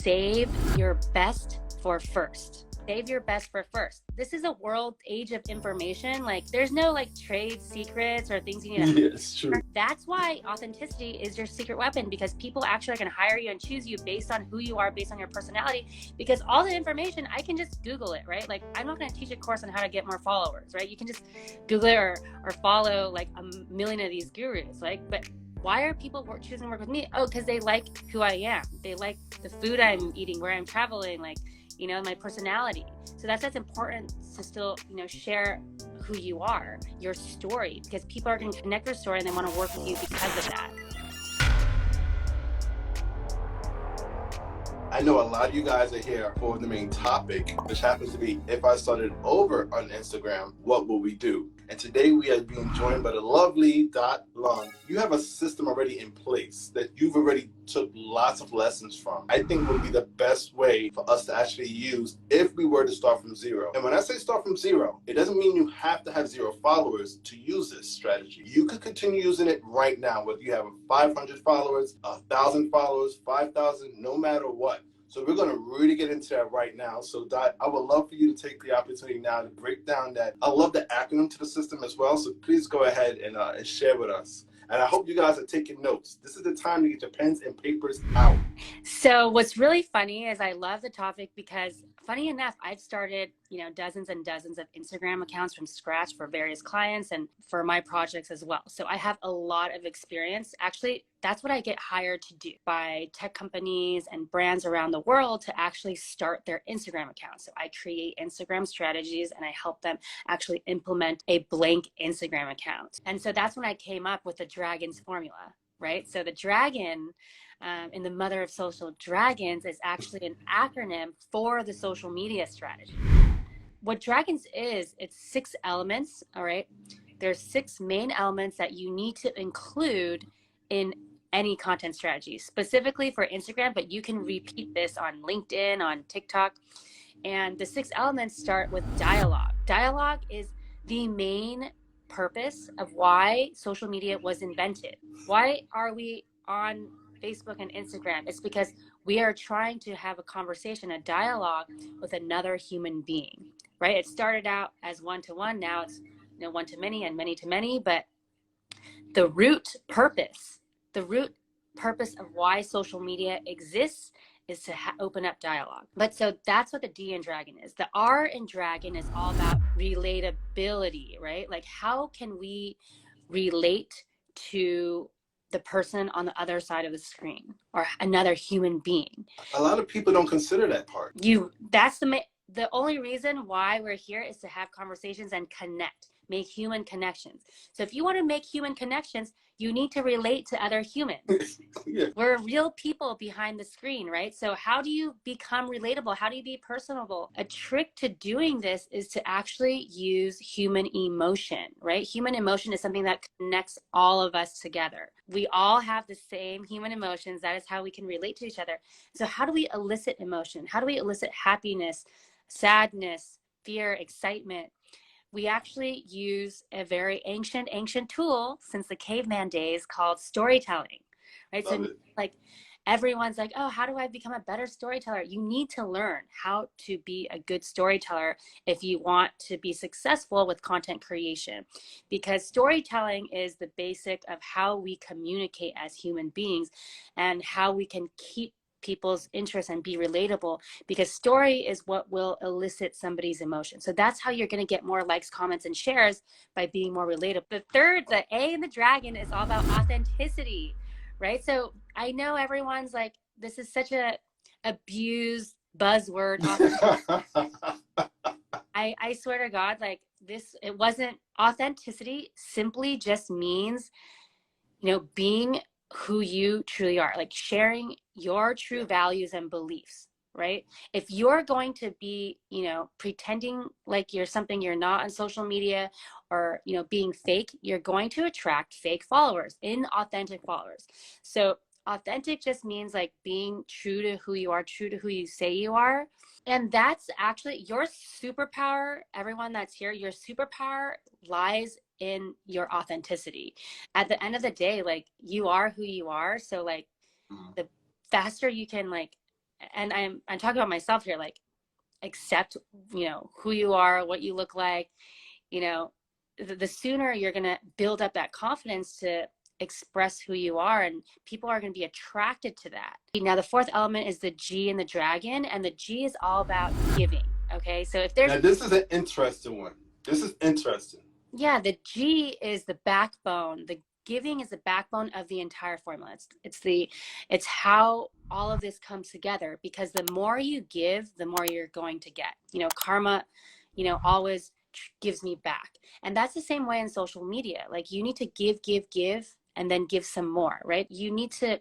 Save your best for first. Save your best for first. This is a world age of information. Like there's no like trade secrets or things you need to Yeah, it's true. That's why authenticity is your secret weapon, because people actually can hire you and choose you based on who you are, based on your personality, because all the information, I can just Google it, right? Like I'm not going to teach a course on how to get more followers, right? You can just Google it or follow like a million of these gurus, like, but why are people choosing to work with me? Oh, because they like who I am. They like the food I'm eating, where I'm traveling, like, you know, my personality. So that's important to still, you know, share who you are, your story, because people are going to connect your story and they want to work with you because of that. I know a lot of you guys are here for the main topic, which happens to be, if I started over on Instagram, what will we do? And today we are being joined by the lovely D.R.A.G.O.N. You have a system already in place that you've already took lots of lessons from. I think would be the best way for us to actually use if we were to start from zero. And when I say start from zero, it doesn't mean you have to have 0 followers to use this strategy. You could continue using it right now, whether you have 500 followers, 1,000 followers, 5,000, no matter what. So we're going to really get into that right now. So Dot, I would love for you to take the opportunity now to break down that. I love the acronym to the system as well. So please go ahead and share with us. And I hope you guys are taking notes. This is the time to get your pens and papers out. So what's really funny is I love the topic because, funny enough, I've started, you know, dozens and dozens of Instagram accounts from scratch for various clients and for my projects as well. So I have a lot of experience. Actually, that's what I get hired to do by tech companies and brands around the world to actually start their Instagram accounts. So I create Instagram strategies and I help them actually implement a blank Instagram account. And so that's when I came up with the D.R.A.G.O.N.S Formula, right? So the dragon in the mother of social dragons is actually an acronym for the social media strategy. What dragons is, it's 6 elements, all right? There's 6 main elements that you need to include in any content strategy, specifically for Instagram, but you can repeat this on LinkedIn, on TikTok. And the 6 elements start with dialogue. Dialogue is the main purpose of why social media was invented. Why are we on Facebook and Instagram? It's because we are trying to have a conversation, a dialogue with another human being, right? It started out as one-to-one. Now it's, you know, one-to-many and many-to-many. But the root purpose of why social media exists is to open up dialogue. But so that's what the D in dragon is. The R in dragon is all about relatability, right? Like how can we relate to the person on the other side of the screen or another human being? A lot of people don't consider that part. That's the only reason why we're here is to have conversations and connect, make human connections. So if you want to make human connections, you need to relate to other humans. Yeah. We're real people behind the screen, right? So how do you become relatable? How do you be personable? A trick to doing this is to actually use human emotion, right? Human emotion is something that connects all of us together. We all have the same human emotions. That is how we can relate to each other. So how do we elicit emotion? How do we elicit happiness, sadness, fear, excitement? We actually use a very ancient tool since the caveman days called storytelling, right? So like everyone's like, oh, how do I become a better storyteller? You need to learn how to be a good storyteller if you want to be successful with content creation, because storytelling is the basic of how we communicate as human beings and how we can keep people's interest and be relatable, because story is what will elicit somebody's emotion. So that's how you're going to get more likes, comments, and shares, by being more relatable. The third, the A in the dragon, is all about authenticity, right? So I know everyone's like, this is such a abused buzzword. I swear to God, like this, it wasn't. Authenticity simply just means, you know, being who you truly are, like sharing your true values and beliefs, right? If you're going to be, you know, pretending like you're something you're not on social media, or, you know, being fake, you're going to attract fake followers, inauthentic followers. So authentic just means like being true to who you are, true to who you say you are. And that's actually your superpower. Everyone that's here, your superpower lies in your authenticity. At the end of the day, like, you are who you are. So like the faster you can like and I'm talking about myself here, like accept, you know, who you are, what you look like, you know, the sooner you're going to build up that confidence to express who you are, and people are going to be attracted to that. Now, the fourth element is the G in the dragon, and the G is all about giving. Okay. So if there's, Now, this is an interesting one. This is interesting. yeah, the G is the backbone. The giving is the backbone of the entire formula. It's how all of this comes together, because the more you give, the more you're going to get. You know, karma, you know, always gives me back. And that's the same way in social media. Like, you need to give, and then give some more, right? You need to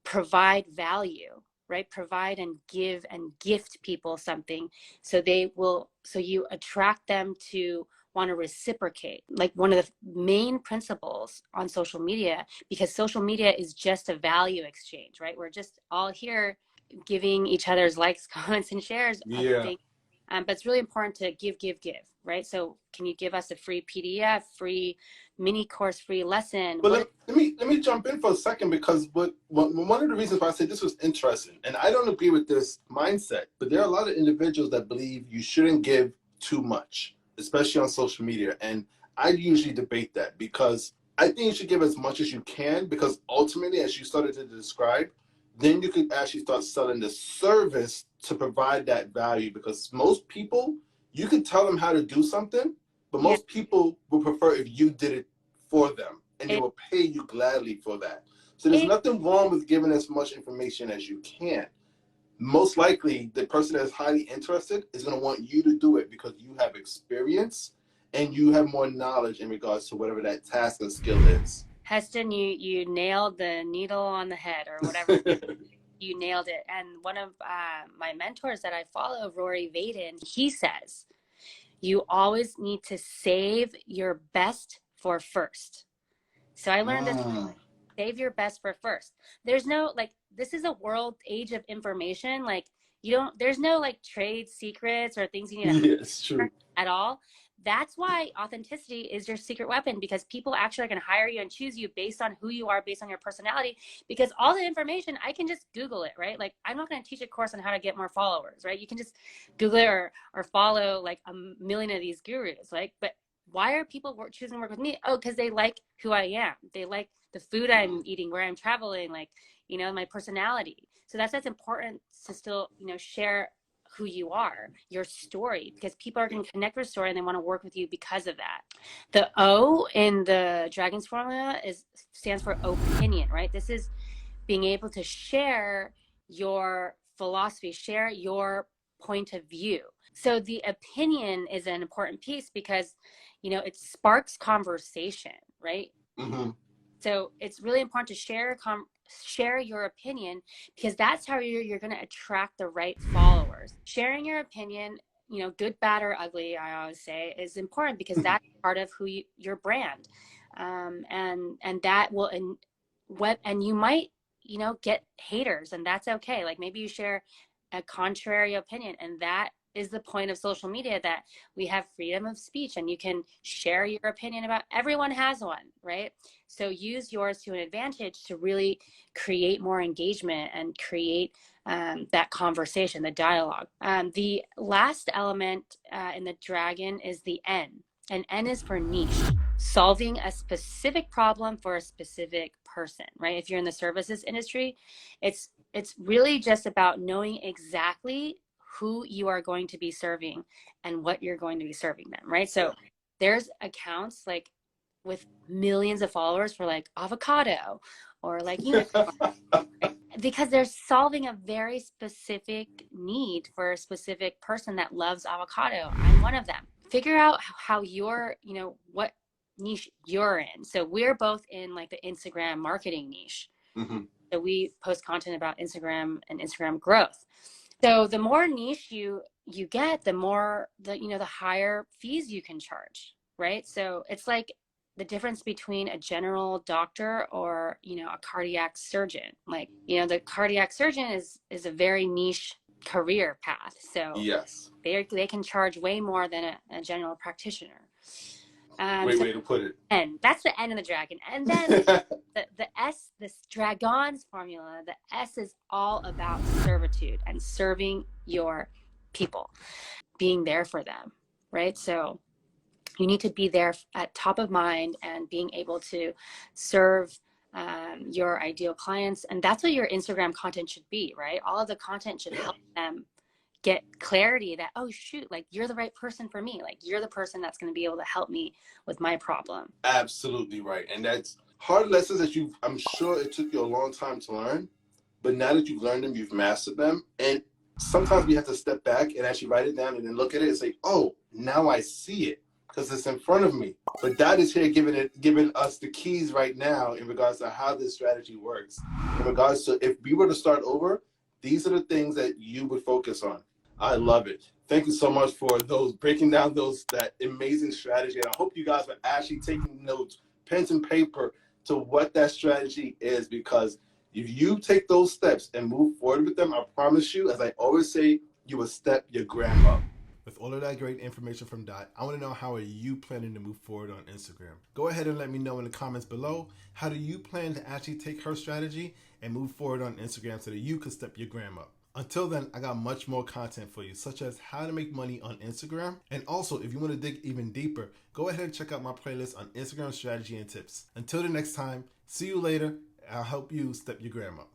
provide value, right? Provide and give and gift people something, so they will, so you attract them to want to reciprocate. Like, one of the main principles on social media, because social media is just a value exchange, right? We're just all here giving each other's likes, comments, and shares of Yeah. things. But it's really important to give, right? So can you give us a free PDF, free mini course, free lesson? But What is, let me jump in for a second, because one of the reasons why I say this was interesting, and I don't agree with this mindset, but there are a lot of individuals that believe you shouldn't give too much, especially on social media. And I usually debate that, because I think you should give as much as you can, because ultimately, as you started to describe, then you could actually start selling the service to provide that value. Because most people, you could tell them how to do something, but yeah, most people would prefer if you did it for them, and they it, will pay you gladly for that. So there's it nothing wrong with giving as much information as you can. Most likely, the person that is highly interested is going to want you to do it, because you have experience and you have more knowledge in regards to whatever that task or skill is. Heston, you nailed the needle on the head, or whatever. You nailed it. And one of my mentors that I follow, Rory Vaden, he says, you always need to save your best for first. So I learned this: Mm. save your best for first. There's no, like, this is a world age of information. Like, you don't, there's no like trade secrets or things you need to Yeah, it's true. at all. That's why authenticity is your secret weapon, because people actually are going to hire you and choose you based on who you are, based on your personality. Because all the information, I can just Google it, right? Like, I'm not going to teach a course on how to get more followers, right? You can just Google it, or follow like a million of these gurus. Like, but why are people choosing to work with me? Oh, because they like who I am. They like the food I'm eating, where I'm traveling, like, you know, my personality. So that's important to still, you know, share who you are, your story, because people are going to connect with your story and they want to work with you because of that. The O in the Dragons formula stands for opinion, right? This is being able to share your philosophy, share your point of view. So the opinion is an important piece, because, you know, it sparks conversation, right? Mm-hmm. So it's really important to share your opinion, because that's how you're going to attract the right followers. Sharing your opinion, you know, good, bad, or ugly, I always say, is important, because that's part of your brand, and that will, and you might, you know, get haters, and that's okay. Like, maybe you share a contrary opinion, and that is the point of social media, that we have freedom of speech and you can share your opinion about, everyone has one, right? So use yours to an advantage to really create more engagement and create that conversation, the dialogue. The last element in the dragon is the N, and N is for niche, solving a specific problem for a specific person, right? If you're in the services industry, it's really just about knowing exactly who you are going to be serving and what you're going to be serving them, right? So there's accounts like with millions of followers for like avocado or like unicorn, right? Because they're solving a very specific need for a specific person that loves avocado. I'm one of them. Figure out how you're, you know, what niche you're in. So we're both in like the Instagram marketing niche. Mm-hmm. So we post content about Instagram and Instagram growth. So the more niche you get, the more, the, you know, the higher fees you can charge, right? So it's like the difference between a general doctor or, you know, a cardiac surgeon. Like, you know, the cardiac surgeon is a very niche career path. So Yes. they can charge way more than a general practitioner. Great So way to put it. N, that's the N in the dragon. And then the S, this D.R.A.G.O.N.S formula, the S is all about servitude and serving your people, being there for them, right? So you need to be there at top of mind and being able to serve your ideal clients. And that's what your Instagram content should be, right? All of the content should help them get clarity that, oh shoot, like you're the right person for me. Like you're the person that's going to be able to help me with my problem. Absolutely right. And that's hard lessons that I'm sure it took you a long time to learn, but now that you've learned them, you've mastered them. And sometimes we have to step back and actually write it down and then look at it and say, oh, now I see it because it's in front of me. But Dot is here giving us the keys right now in regards to how this strategy works. In regards to if we were to start over, these are the things that you would focus on. I love it. Thank you so much for those breaking down that amazing strategy. And I hope you guys are actually taking notes, pens and paper to what that strategy is, because if you take those steps and move forward with them, I promise you, as I always say, you will step your gram up. With all of that great information from Dot, I want to know, how are you planning to move forward on Instagram? Go ahead and let me know in the comments below. How do you plan to actually take her strategy and move forward on Instagram so that you can step your gram up? Until then, I got much more content for you, such as how to make money on Instagram. And also, if you want to dig even deeper, go ahead and check out my playlist on Instagram strategy and tips. Until the next time, see you later. I'll help you step your gram up.